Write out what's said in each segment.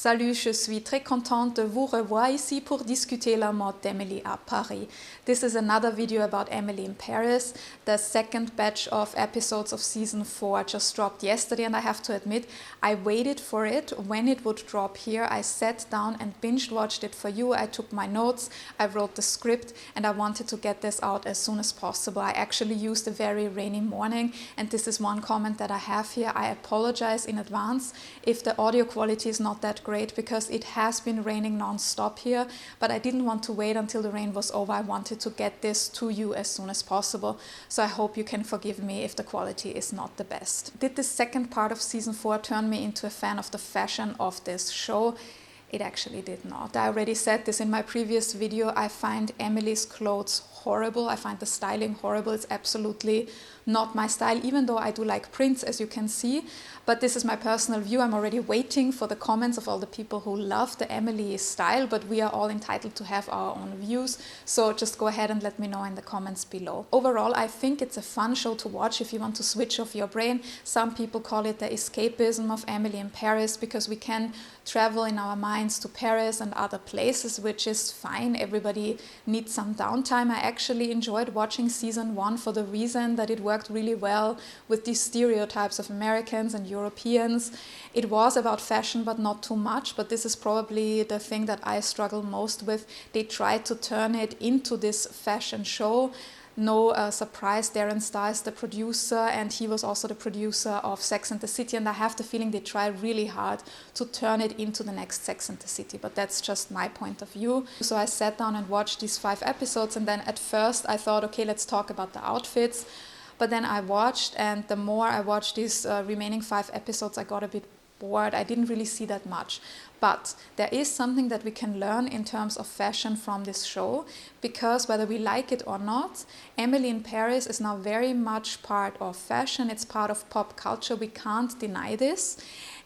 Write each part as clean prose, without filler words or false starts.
Salut, je suis très contente de vous revoir ici pour discuter la mode d'Emily à Paris. This is another video about Emily in Paris. The second batch of episodes of season 4 just dropped yesterday, and I have to admit, I waited for it when it would drop here. I sat down and binge-watched it for you. I took my notes, I wrote the script, and I wanted to get this out as soon as possible. I actually used a very rainy morning, and this is one comment that I have here. I apologize in advance if the audio quality is not that great, because it has been raining non-stop here, but I didn't want to wait until the rain was over. I wanted to get this to you as soon as possible, so I hope you can forgive me if the quality is not the best. Did the second part of season 4 turn me into a fan of the fashion of this show? It actually did not. I already said this in my previous video. I find Emily's clothes horrible. I find the styling horrible. It's absolutely not my style, even though I do like prints, as you can see. But this is my personal view. I'm already waiting for the comments of all the people who love the Emily style, but we are all entitled to have our own views. So just go ahead and let me know in the comments below. Overall, I think it's a fun show to watch if you want to switch off your brain. Some people call it the escapism of Emily in Paris, because we can travel in our minds to Paris and other places, which is fine. Everybody needs some downtime. I actually enjoyed watching season 1 for the reason that it worked really well with these stereotypes of Americans and Europeans. It was about fashion, but not too much. But this is probably the thing that I struggle most with. They tried to turn it into this fashion show. No surprise, Darren Star is the producer, and he was also the producer of Sex and the City, and I have the feeling they try really hard to turn it into the next Sex and the City, but that's just my point of view. So I sat down and watched these 5 episodes, and then at first I thought, okay, let's talk about the outfits. But then I watched, and the more I watched these remaining 5 episodes, I got a bit bored. I didn't really see that much. But there is something that we can learn in terms of fashion from this show, because whether we like it or not, Emily in Paris is now very much part of fashion. It's part of pop culture. We can't deny this.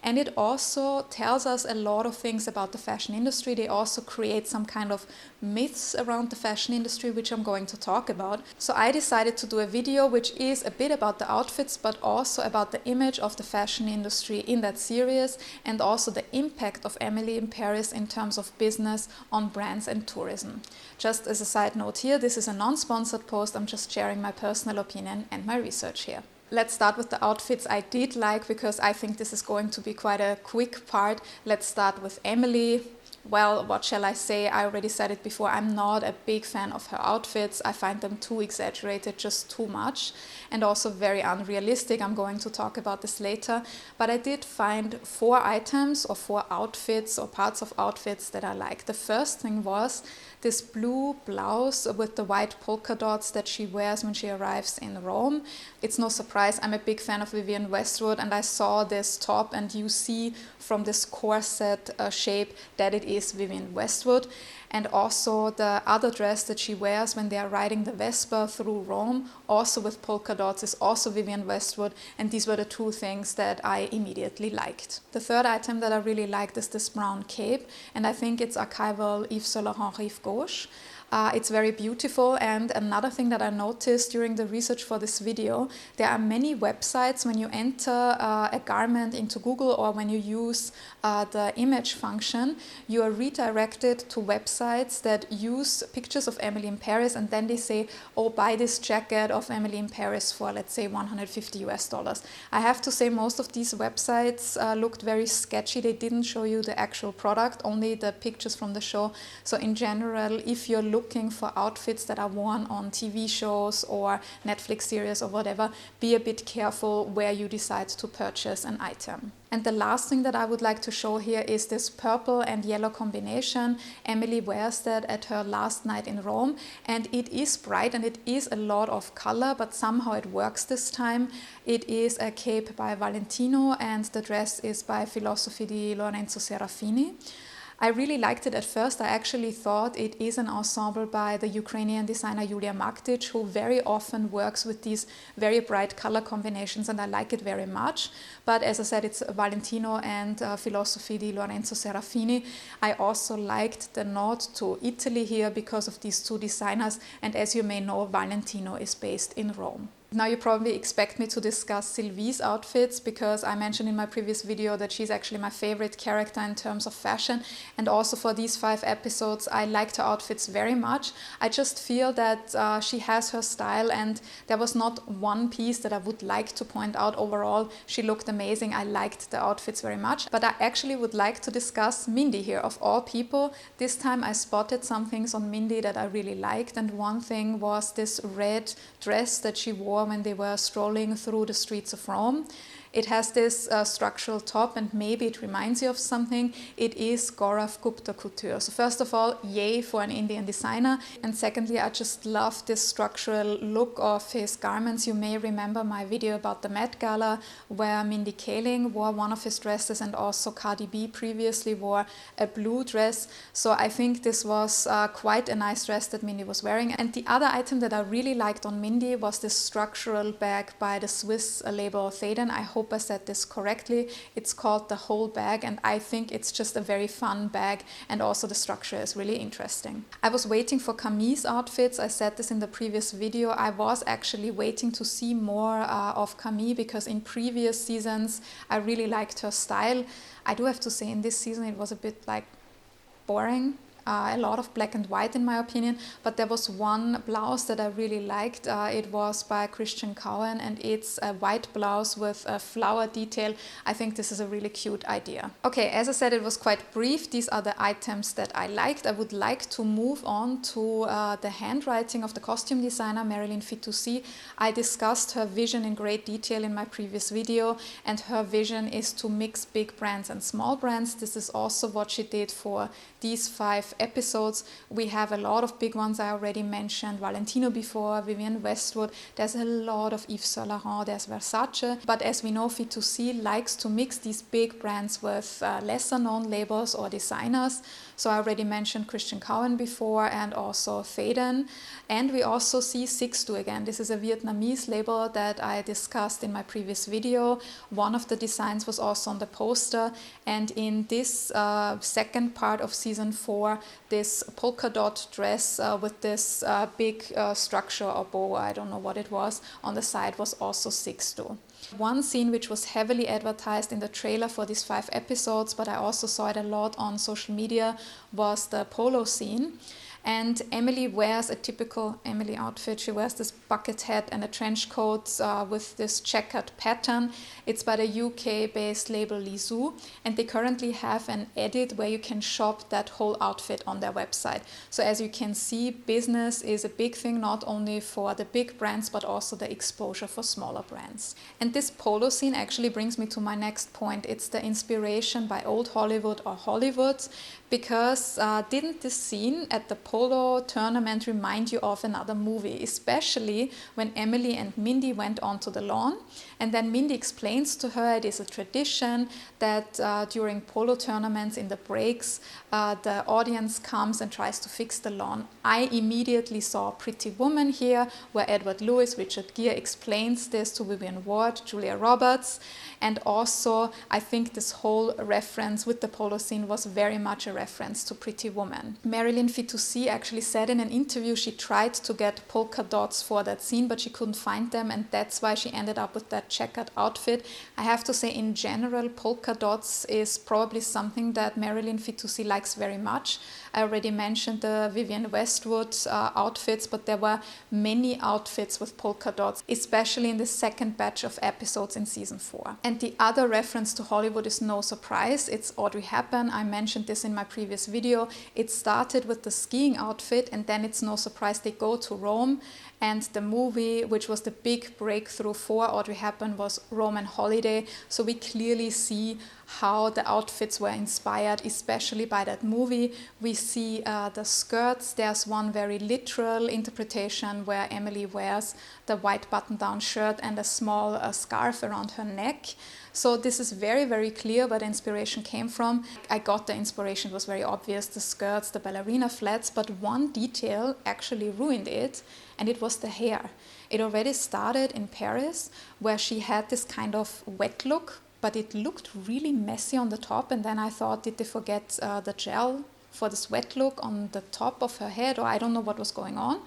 And it also tells us a lot of things about the fashion industry. They also create some kind of myths around the fashion industry, which I'm going to talk about. So I decided to do a video which is a bit about the outfits, but also about the image of the fashion industry in that series, and also the impact of Emily in Paris in terms of business on brands and tourism. Just as a side note here, this is a non-sponsored post. I'm just sharing my personal opinion and my research here. Let's start with the outfits I did like, because I think this is going to be quite a quick part. Let's start with Emily. Well, what shall I say? I already said it before. I'm not a big fan of her outfits. I find them too exaggerated, just too much, and also very unrealistic. I'm going to talk about this later. But I did find 4 items or 4 outfits or parts of outfits that I like. The first thing was this blue blouse with the white polka dots that she wears when she arrives in Rome. It's no surprise, I'm a big fan of Vivienne Westwood, and I saw this top, and you see from this corset shape that it is Vivienne Westwood. And also the other dress that she wears when they are riding the Vespa through Rome, also with polka dots, is also Vivienne Westwood. And these were the 2 things that I immediately liked. The third item that I really liked is this brown cape, and I think it's archival Yves Saint Laurent Rive Gauche. It's very beautiful. And another thing that I noticed during the research for this video, there are many websites when you enter a garment into Google, or when you use the image function, you are redirected to websites that use pictures of Emily in Paris, and then they say, oh, buy this jacket of Emily in Paris for, let's say, $150. I have to say, most of these websites looked very sketchy. They didn't show you the actual product, only the pictures from the show. So in general, if you're looking for outfits that are worn on TV shows or Netflix series or whatever, be a bit careful where you decide to purchase an item. And the last thing that I would like to show here is this purple and yellow combination. Emily wears that at her last night in Rome, and it is bright and it is a lot of color, but somehow it works this time. It is a cape by Valentino, and the dress is by Fitoussi di Lorenzo Serafini. I really liked it at first. I actually thought it is an ensemble by the Ukrainian designer Julia Maktic, who very often works with these very bright color combinations, and I like it very much. But as I said, it's Valentino and Fitoussi di Lorenzo Serafini. I also liked the nod to Italy here because of these 2 designers, and as you may know, Valentino is based in Rome. Now you probably expect me to discuss Sylvie's outfits because I mentioned in my previous video that she's actually my favorite character in terms of fashion, and also for these 5 episodes I liked her outfits very much. I just feel that she has her style, and there was not one piece that I would like to point out. Overall she looked amazing. I liked the outfits very much, but I actually would like to discuss Mindy here, of all people. This time I spotted some things on Mindy that I really liked, and one thing was this red dress that she wore when they were strolling through the streets of Rome. It has this structural top, and maybe it reminds you of something. It is Gaurav Gupta couture. So first of all, yay for an Indian designer. And secondly, I just love this structural look of his garments. You may remember my video about the Met Gala where Mindy Kaling wore one of his dresses, and also Cardi B previously wore a blue dress. So I think this was quite a nice dress that Mindy was wearing. And the other item that I really liked on Mindy was this structural bag by the Swiss label Phaidon. I hope I said this correctly. It's called the Whole Bag, and I think it's just a very fun bag, and also the structure is really interesting. I was waiting for Camille's outfits. I said this in the previous video. I was actually waiting to see more of Camille because in previous seasons I really liked her style. I do have to say in this season it was a bit like boring. A lot of black and white in my opinion, but there was one blouse that I really liked. It was by Christian Cowan, and it's a white blouse with a flower detail. I think this is a really cute idea. Okay, as I said, it was quite brief. These are the items that I liked. I would like to move on to the handwriting of the costume designer Marylin Fitoussi. I discussed her vision in great detail in my previous video, and her vision is to mix big brands and small brands. This is also what she did for these 5 episodes. We have a lot of big ones. I already mentioned Valentino before, Vivienne Westwood. There's a lot of Yves Saint Laurent, there's Versace. But as we know, Fitoussi likes to mix these big brands with lesser known labels or designers. So I already mentioned Christian Cowan before, and also Phaidon. And we also see Sixto again. This is a Vietnamese label that I discussed in my previous video. One of the designs was also on the poster. And in this second part of season 4, this polka dot dress with this big structure or bow, I don't know what it was, on the side was also Sixto. One scene which was heavily advertised in the trailer for these 5 episodes, but I also saw it a lot on social media, was the polo scene. And Emily wears a typical Emily outfit. She wears this bucket hat and a trench coat with this checkered pattern. It's by the UK-based label Lisou, and they currently have an edit where you can shop that whole outfit on their website. So as you can see, business is a big thing, not only for the big brands, but also the exposure for smaller brands. And this polo scene actually brings me to my next point. It's the inspiration by old Hollywood or Hollywood, because didn't this scene at the polo tournament remind you of another movie, especially when Emily and Mindy went onto the lawn, and then Mindy explains to her it is a tradition that during polo tournaments in the breaks the audience comes and tries to fix the lawn. I immediately saw Pretty Woman here, where Edward Lewis, Richard Gere explains this to Vivian Ward, Julia Roberts, and also I think this whole reference with the polo scene was very much a reference to Pretty Woman. Marylin Fitoussi actually said in an interview she tried to get polka dots for that scene, but she couldn't find them, and that's why she ended up with that checkered outfit. I have to say, in general, polka dots is probably something that Marylin Fitoussi likes very much. I already mentioned the Vivienne Westwood outfits, but there were many outfits with polka dots, especially in the second batch of episodes in season 4. And the other reference to Hollywood is no surprise. It's Audrey Hepburn. I mentioned this in my previous video. It started with the skiing outfit, and then it's no surprise they go to Rome. And the movie, which was the big breakthrough for Audrey Hepburn, was Roman Holiday. So we clearly see how the outfits were inspired, especially by that movie. We see the skirts. There's one very literal interpretation where Emily wears the white button-down shirt and a small scarf around her neck. So this is very, very clear where the inspiration came from. I got the inspiration, it was very obvious, the skirts, the ballerina flats, but one detail actually ruined it, and it was the hair. It already started in Paris, where she had this kind of wet look, but it looked really messy on the top, and then I thought, did they forget the gel for this wet look on the top of her head, or I don't know what was going on.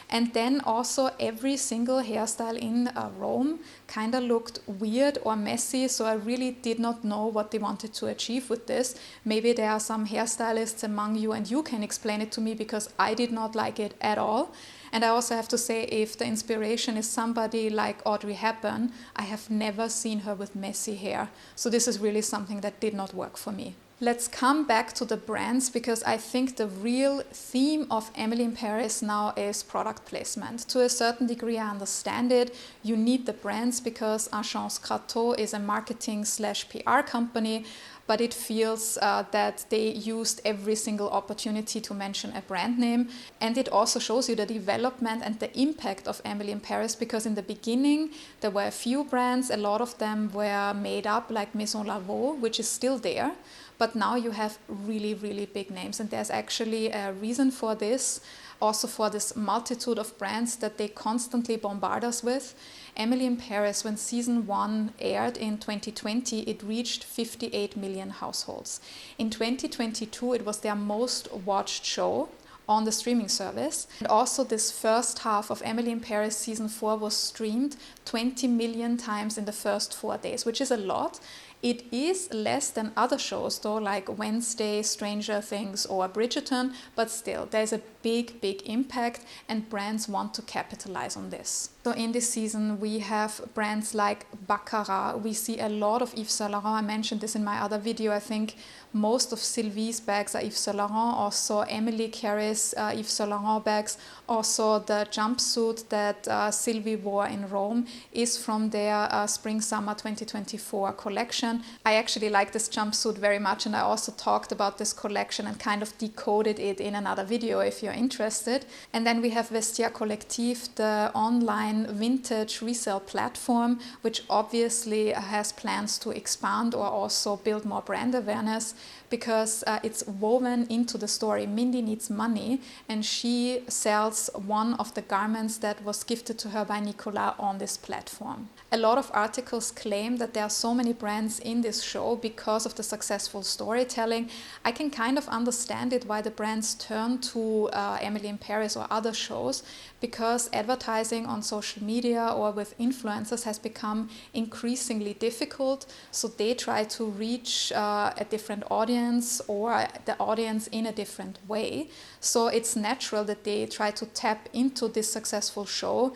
And then also every single hairstyle in Rome kind of looked weird or messy, so I really did not know what they wanted to achieve with this. Maybe there are some hairstylists among you and you can explain it to me, because I did not like it at all. And I also have to say, if the inspiration is somebody like Audrey Hepburn, I have never seen her with messy hair. So this is really something that did not work for me. Let's come back to the brands, because I think the real theme of Emily in Paris now is product placement. To a certain degree, I understand it. You need the brands because Agence Crateau is a marketing/PR company, but it feels that they used every single opportunity to mention a brand name. And it also shows you the development and the impact of Emily in Paris, because in the beginning there were a few brands, a lot of them were made up, like Maison Delvaux, which is still there. But now you have really, really big names, and there's actually a reason for this, also for this multitude of brands that they constantly bombard us with. Emily in Paris, when season 1 aired in 2020, it reached 58 million households. In 2022, it was their most watched show on the streaming service. And also this first half of Emily in Paris season 4 was streamed 20 million times in the first 4 days, which is a lot. It is less than other shows though, like Wednesday, Stranger Things or Bridgerton, but still there's a big, big impact and brands want to capitalize on this. So in this season we have brands like Baccarat. We see a lot of Yves Saint Laurent. I mentioned this in my other video. I think most of Sylvie's bags are Yves Saint Laurent. Also Emily carries Yves Saint Laurent bags. Also the jumpsuit that Sylvie wore in Rome is from their Spring-Summer 2024 collection. I actually like this jumpsuit very much, and I also talked about this collection and kind of decoded it in another video if you're interested. And then we have Vestiaire Collectif, the online vintage resale platform, which obviously has plans to expand or also build more brand awareness, because it's woven into the story. Mindy needs money and she sells one of the garments that was gifted to her by Nicolas on this platform. A lot of articles claim that there are so many brands in this show because of the successful storytelling. I can kind of understand it, why the brands turn to Emily in Paris or other shows, because advertising on social media or with influencers has become increasingly difficult. So they try to reach a different audience or the audience in a different way. So it's natural that they try to tap into this successful show.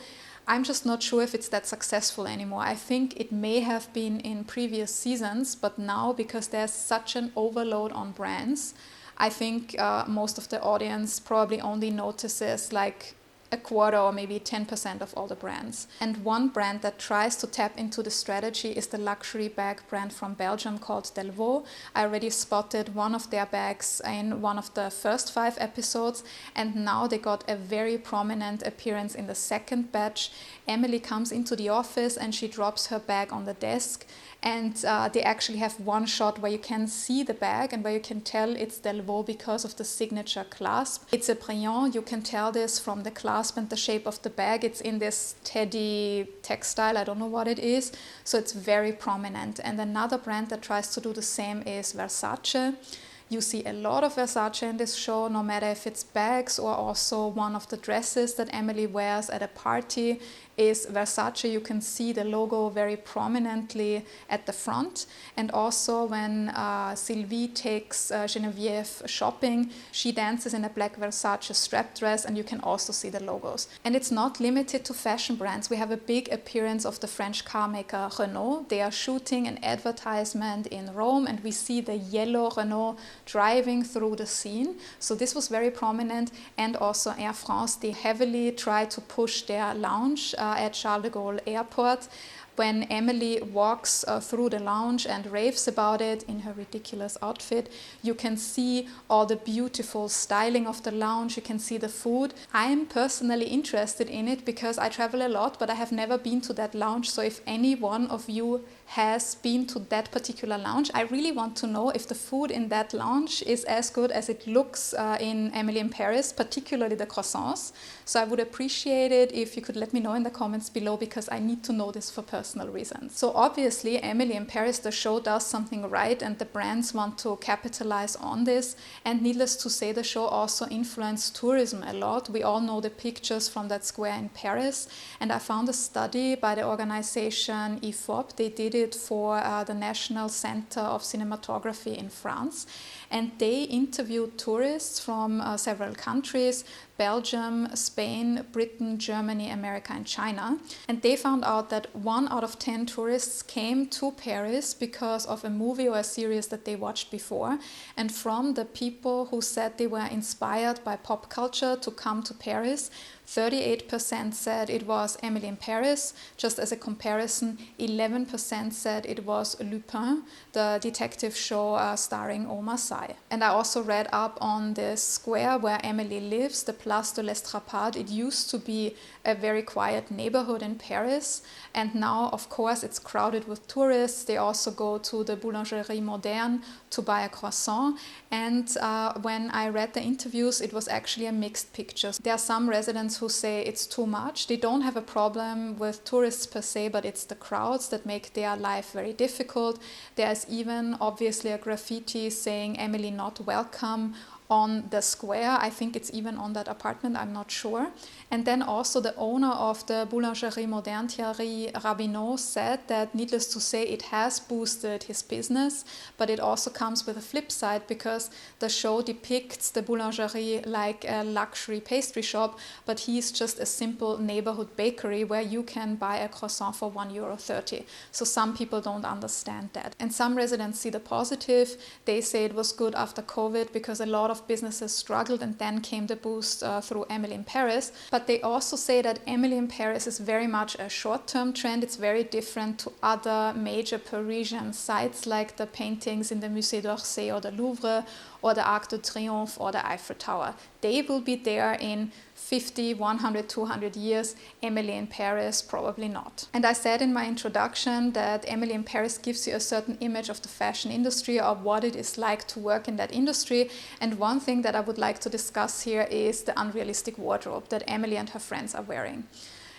I'm just not sure if it's that successful anymore. I think it may have been in previous seasons, but now, because there's such an overload on brands, I think most of the audience probably only notices like a quarter or maybe 10% of all the brands. And one brand that tries to tap into the strategy is the luxury bag brand from Belgium called Delvaux. I already spotted one of their bags in one of the first 5 episodes, and now they got a very prominent appearance in the second batch. Emily comes into the office and she drops her bag on the desk, and they actually have one shot where you can see the bag and where you can tell it's Delvaux because of the signature clasp. It's a Briand. You can tell this from the clasp and the shape of the bag. It's in this teddy textile. I don't know what it is. So it's very prominent. And another brand that tries to do the same is Versace. You see a lot of Versace in this show, no matter if it's bags or also one of the dresses that Emily wears at a party is Versace. You can see the logo very prominently at the front. And also when Sylvie takes Geneviève shopping, she dances in a black Versace strap dress, and you can also see the logos. And it's not limited to fashion brands. We have a big appearance of the French car maker Renault. They are shooting an advertisement in Rome, and we see the yellow Renault driving through the scene. So this was very prominent. And also Air France, they heavily try to push their lounge at Charles de Gaulle Airport. When Emily walks through the lounge and raves about it in her ridiculous outfit, you can see all the beautiful styling of the lounge, you can see the food. I'm personally interested in it because I travel a lot, but I have never been to that lounge. So if any one of you has been to that particular lounge, I really want to know if the food in that lounge is as good as it looks in Emily in Paris, particularly the croissants. So I would appreciate it if you could let me know in the comments below, because I need to know this for personal personal reasons. So obviously Emily in Paris, the show does something right and the brands want to capitalize on this. And needless to say, the show also influenced tourism a lot. We all know the pictures from that square in Paris. And I found a study by the organization IFOP. They did it for the National Center of Cinematography in France. And they interviewed tourists from several countries: Belgium, Spain, Britain, Germany, America, and China. And they found out that 1 out of 10 tourists came to Paris because of a movie or a series that they watched before. And from the people who said they were inspired by pop culture to come to Paris, 38% said it was Emily in Paris. Just as a comparison, 11% said it was Lupin, the detective show starring Omar Sy. And I also read up on the square where Emily lives, the Place de l'Estrapade. It used to be a very quiet neighborhood in Paris, and now, of course, it's crowded with tourists. They also go to the Boulangerie Moderne to buy a croissant. And when I read the interviews, it was actually a mixed picture. There are some residents who say it's too much. They don't have a problem with tourists per se, but it's the crowds that make their life very difficult. There's even obviously a graffiti saying Emily not welcome on the square. I think it's even on that apartment, I'm not sure. And then also the owner of the Boulangerie Moderne, Thierry Rabineau, said that, needless to say, it has boosted his business, but it also comes with a flip side, because the show depicts the Boulangerie like a luxury pastry shop, but he's just a simple neighborhood bakery where you can buy a croissant for €1.30. So some people don't understand that. And some residents see the positive. They say it was good after COVID because a lot of businesses struggled, and then came the boost through Emily in Paris. But they also say that Emily in Paris is very much a short-term trend. It's very different to other major Parisian sites like the paintings in the Musée d'Orsay or the Louvre or the Arc de Triomphe or the Eiffel Tower. They will be there in 50, 100, 200 years. Emily in Paris, probably not. And I said in my introduction that Emily in Paris gives you a certain image of the fashion industry, or what it is like to work in that industry. And one thing that I would like to discuss here is the unrealistic wardrobe that Emily and her friends are wearing.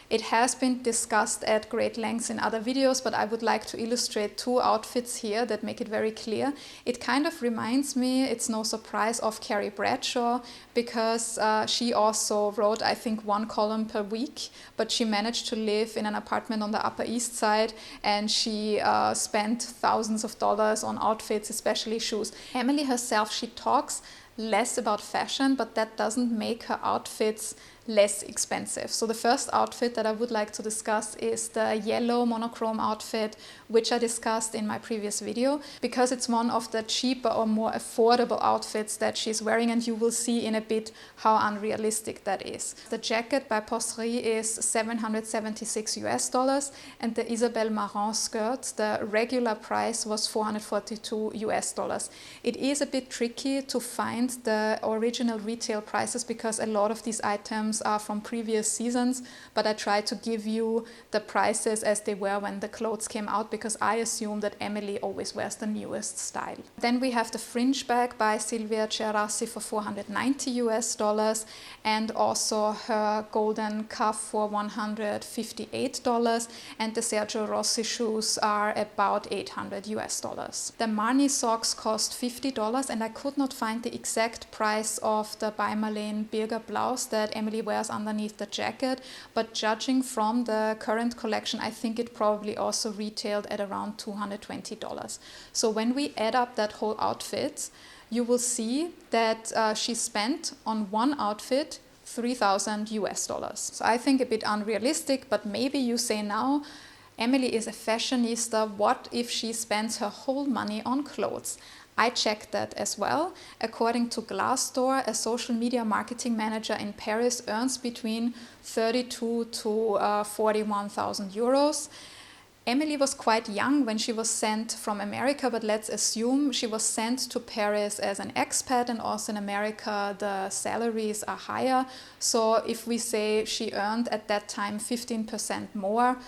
It has been discussed at great lengths in other videos, but I would like to illustrate 2 outfits here that make it very clear. It kind of reminds me, it's no surprise, of Carrie Bradshaw, because she also wrote, I think, 1 column per week, but she managed to live in an apartment on the Upper East Side, and she spent thousands of dollars on outfits, especially shoes. Emily herself, she talks less about fashion, but that doesn't make her outfits less expensive. So the first outfit that I would like to discuss is the yellow monochrome outfit, which I discussed in my previous video, because it's one of the cheaper or more affordable outfits that she's wearing, and you will see in a bit how unrealistic that is. The jacket by Possery is $776 and the Isabelle Marant skirt, the regular price was $442. It is a bit tricky to find the original retail prices because a lot of these items are from previous seasons, but I try to give you the prices as they were when the clothes came out, because I assume that Emily always wears the newest style. Then we have the fringe bag by Sylvia Cerasi for $490 and also her golden cuff for $158, and the Sergio Rossi shoes are about $800. The Marni socks cost $50, and I could not find the exact price of the by Marylin Birger blouse that Emily wears underneath the jacket, but judging from the current collection, I think it probably also retailed at around $220. So when we add up that whole outfit, you will see that she spent on one outfit $3,000. So I think a bit unrealistic, but maybe you say now, Emily is a fashionista, what if she spends her whole money on clothes? I checked that as well. According to Glassdoor, a social media marketing manager in Paris earns between 32 to 41,000 euros. Emily was quite young when she was sent from America, but let's assume she was sent to Paris as an expat, and also in America the salaries are higher. So if we say she earned at that time 15% more,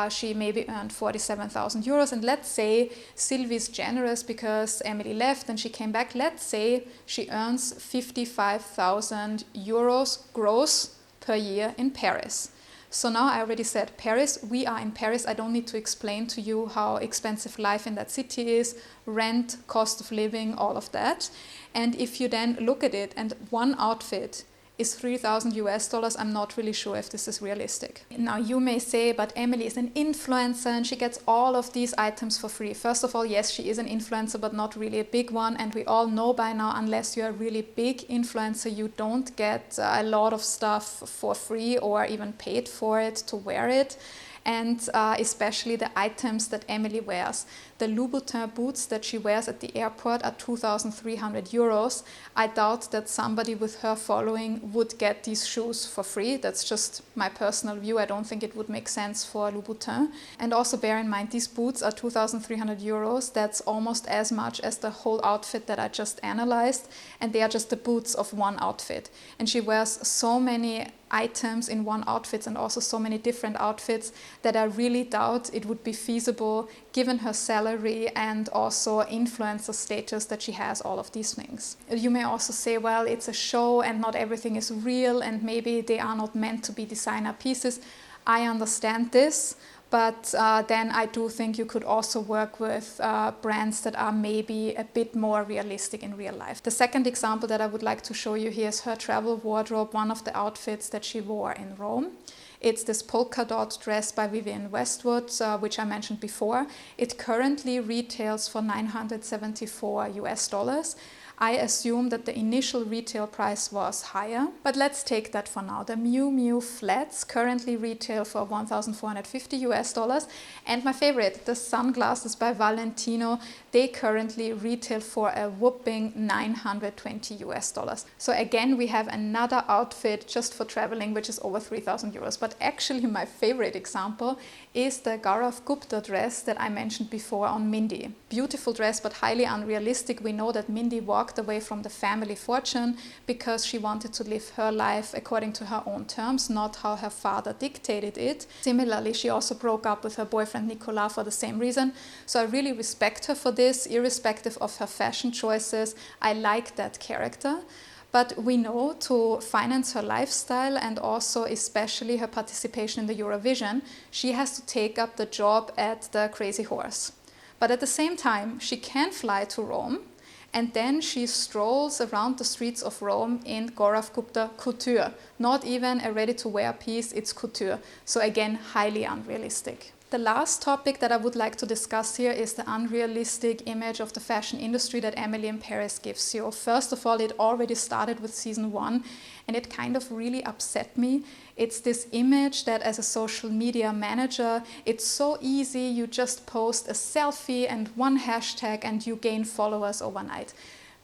she maybe earned 47,000 euros. And let's say Sylvie's generous because Emily left and she came back. Let's say she earns 55,000 euros gross per year in Paris. So now I already said Paris, we are in Paris. I don't need to explain to you how expensive life in that city is, rent, cost of living, all of that. And if you then look at it and one outfit is $3,000, I'm not really sure if this is realistic. Now you may say, but Emily is an influencer and she gets all of these items for free. First of all, yes, she is an influencer, but not really a big one. And we all know by now, unless you're a really big influencer, you don't get a lot of stuff for free or even paid for it to wear it. And especially the items that Emily wears. The Louboutin boots that she wears at the airport are 2,300 euros. I doubt that somebody with her following would get these shoes for free. That's just my personal view. I don't think it would make sense for Louboutin. And also bear in mind, these boots are 2,300 euros. That's almost as much as the whole outfit that I just analyzed. And they are just the boots of one outfit. And she wears so many items in one outfit and also so many different outfits that I really doubt it would be feasible given her salary and also influencer status that she has all of these things. You may also say, well, it's a show and not everything is real and maybe they are not meant to be designer pieces. I understand this. But then I do think you could also work with brands that are maybe a bit more realistic in real life. The second example that I would like to show you here is her travel wardrobe, one of the outfits that she wore in Rome. It's this polka dot dress by Vivienne Westwood, which I mentioned before. It currently retails for $974. I assume that the initial retail price was higher, but let's take that for now. The Miu Miu flats currently retail for $1,450, and my favorite, the sunglasses by Valentino, they currently retail for a whopping $920. So again, we have another outfit just for traveling, which is over 3,000 euros. But actually, my favorite example is the Gaurav Gupta dress that I mentioned before on Mindy. Beautiful dress, but highly unrealistic. We know that Mindy walked away from the family fortune because she wanted to live her life according to her own terms, not how her father dictated it. Similarly, she also broke up with her boyfriend Nicolas for the same reason. So I really respect her for this, irrespective of her fashion choices. I like that character. But we know to finance her lifestyle and also especially her participation in the Eurovision, she has to take up the job at the Crazy Horse. But at the same time, she can fly to Rome, and then she strolls around the streets of Rome in Gaurav Gupta couture. Not even a ready-to-wear piece, it's couture. So again, highly unrealistic. The last topic that I would like to discuss here is the unrealistic image of the fashion industry that Emily in Paris gives you. First of all, it already started with season 1 and it kind of really upset me. It's this image that as a social media manager, it's so easy, you just post a selfie and one hashtag and you gain followers overnight.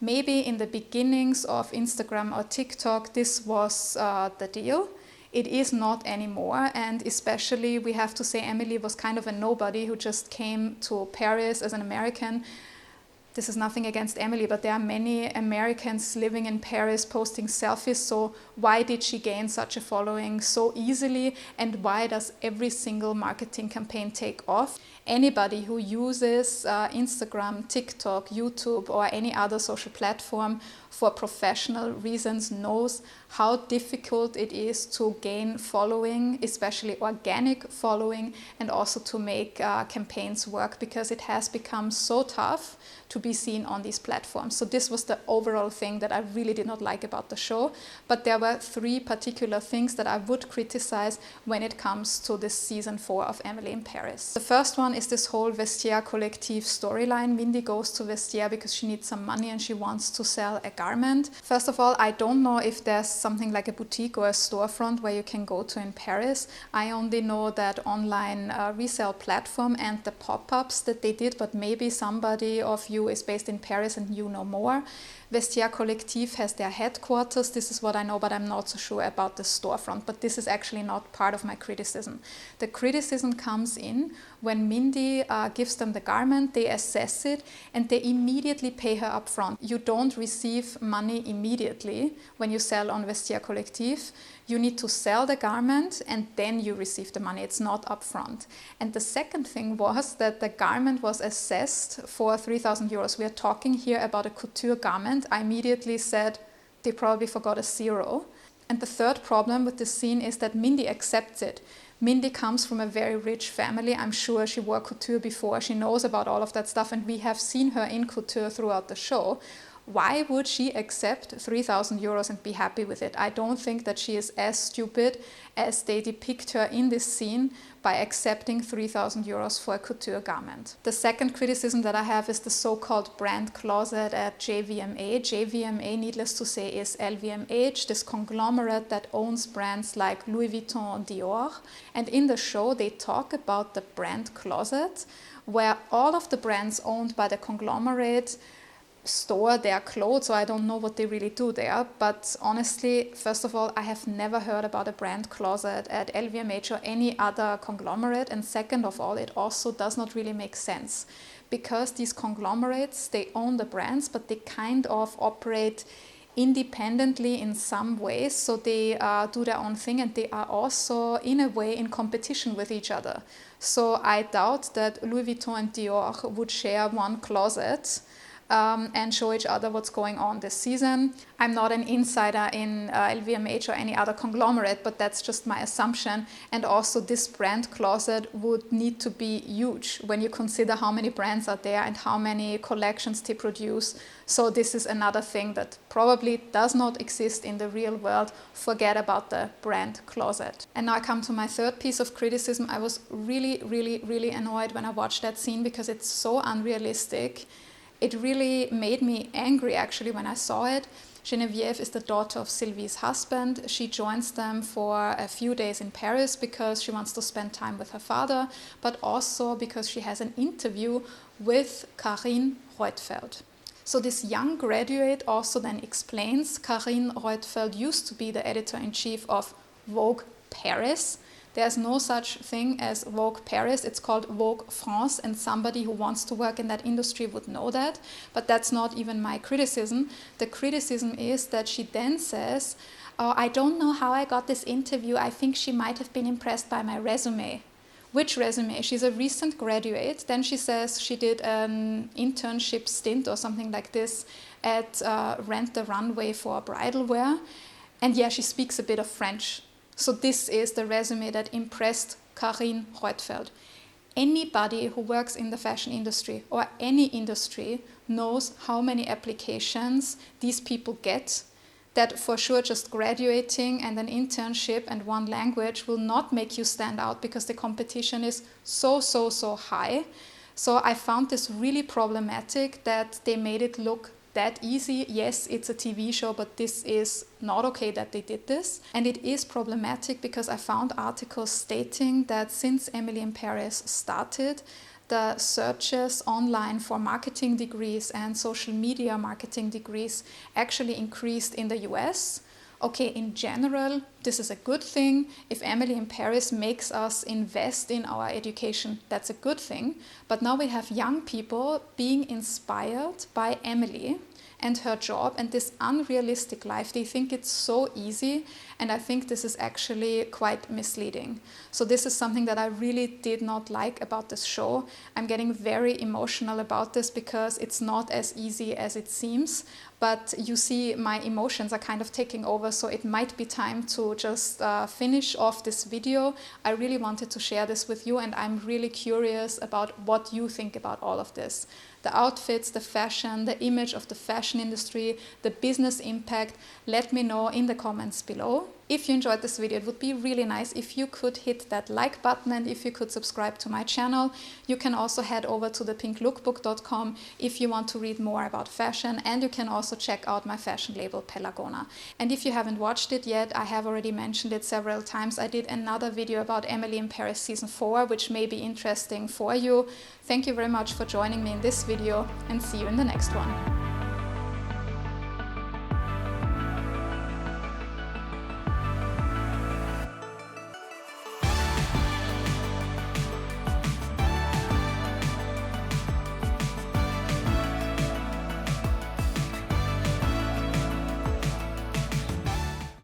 Maybe in the beginnings of Instagram or TikTok, this was the deal. It is not anymore, and especially we have to say Emily was kind of a nobody who just came to Paris as an American. This is nothing against Emily, but there are many Americans living in Paris posting selfies, so why did she gain such a following so easily, and why does every single marketing campaign take off? Anybody who uses Instagram, TikTok, YouTube, or any other social platform for professional reasons knows how difficult it is to gain following, especially organic following, and also to make campaigns work, because it has become so tough to be seen on these platforms. So this was the overall thing that I really did not like about the show. But there were 3 particular things that I would criticize when it comes to this season 4 of Emily in Paris. The first one is this whole Vestiaire Collective storyline. Mindy goes to Vestiaire because she needs some money and she wants to sell a garment. First of all, I don't know if there's something like a boutique or a storefront where you can go to in Paris. I only know that online resale platform and the pop-ups that they did, but maybe somebody of you is based in Paris and you know more. Vestiaire Collective has their headquarters. This is what I know, but I'm not so sure about the storefront. But this is actually not part of my criticism. The criticism comes in when Mindy gives them the garment, they assess it, and they immediately pay her upfront. You don't receive money immediately when you sell on Vestiaire Collective. You need to sell the garment and then you receive the money. It's not upfront. And the second thing was that the garment was assessed for 3,000 euros. We are talking here about a couture garment. I immediately said they probably forgot a 0. And the third problem with this scene is that Mindy accepts it. Mindy comes from a very rich family. I'm sure she wore couture before. She knows about all of that stuff, and we have seen her in couture throughout the show. Why would she accept 3,000 euros and be happy with it? I don't think that she is as stupid as they depict her in this scene by accepting 3,000 euros for a couture garment. The second criticism that I have is the so-called brand closet at JVMA. JVMA, needless to say, is LVMH, this conglomerate that owns brands like Louis Vuitton and Dior. And in the show, they talk about the brand closet, where all of the brands owned by the conglomerate store their clothes, so I don't know what they really do there. But honestly, first of all, I have never heard about a brand closet at LVMH or any other conglomerate. And second of all, it also does not really make sense, because these conglomerates, they own the brands, but they kind of operate independently in some ways. So they do their own thing, and they are also in a way in competition with each other. So I doubt that Louis Vuitton and Dior would share one closet and show each other what's going on this season. I'm not an insider in LVMH or any other conglomerate, but that's just my assumption. And also this brand closet would need to be huge when you consider how many brands are there and how many collections they produce. So this is another thing that probably does not exist in the real world. Forget about the brand closet. And now I come to my third piece of criticism. I was really annoyed when I watched that scene because it's so unrealistic. It really made me angry actually when I saw it. Geneviève is the daughter of Sylvie's husband. She joins them for a few days in Paris because she wants to spend time with her father, but also because she has an interview with Carine Roitfeld. So this young graduate also then explains Carine Roitfeld used to be the editor-in-chief of Vogue Paris. There's no such thing as Vogue Paris, it's called Vogue France, and somebody who wants to work in that industry would know that. But that's not even my criticism. The criticism is that she then says, oh, I don't know how I got this interview. I think she might have been impressed by my resume. Which resume? She's a recent graduate. Then she says she did an internship stint or something like this at Rent the Runway for bridal wear. And yeah, she speaks a bit of French. So this is the resume that impressed Carine Roitfeld. Anybody who works in the fashion industry or any industry knows how many applications these people get, that for sure just graduating and an internship and one language will not make you stand out because the competition is so high. So I found this really problematic that they made it look that easy. Yes, it's a TV show, but this is not okay that they did this. And it is problematic because I found articles stating that since Emily in Paris started, the searches online for marketing degrees and social media marketing degrees actually increased in the US. Okay, in general, this is a good thing. If Emily in Paris makes us invest in our education, that's a good thing. But now we have young people being inspired by Emily and her job and this unrealistic life. They think it's so easy, and I think this is actually quite misleading. So this is something that I really did not like about this show. I'm getting very emotional about this because it's not as easy as it seems, but you see my emotions are kind of taking over, so it might be time to just finish off this video. I really wanted to share this with you, and I'm really curious about what you think about all of this. The outfits, the fashion, the image of the fashion industry, the business impact. Let me know in the comments below. If you enjoyed this video, it would be really nice if you could hit that like button and if you could subscribe to my channel. You can also head over to thepinklookbook.com if you want to read more about fashion, and you can also check out my fashion label Pelagona. And if you haven't watched it yet, I have already mentioned it several times. I did another video about Emily in Paris season 4, which may be interesting for you. Thank you very much for joining me in this video, and see you in the next one.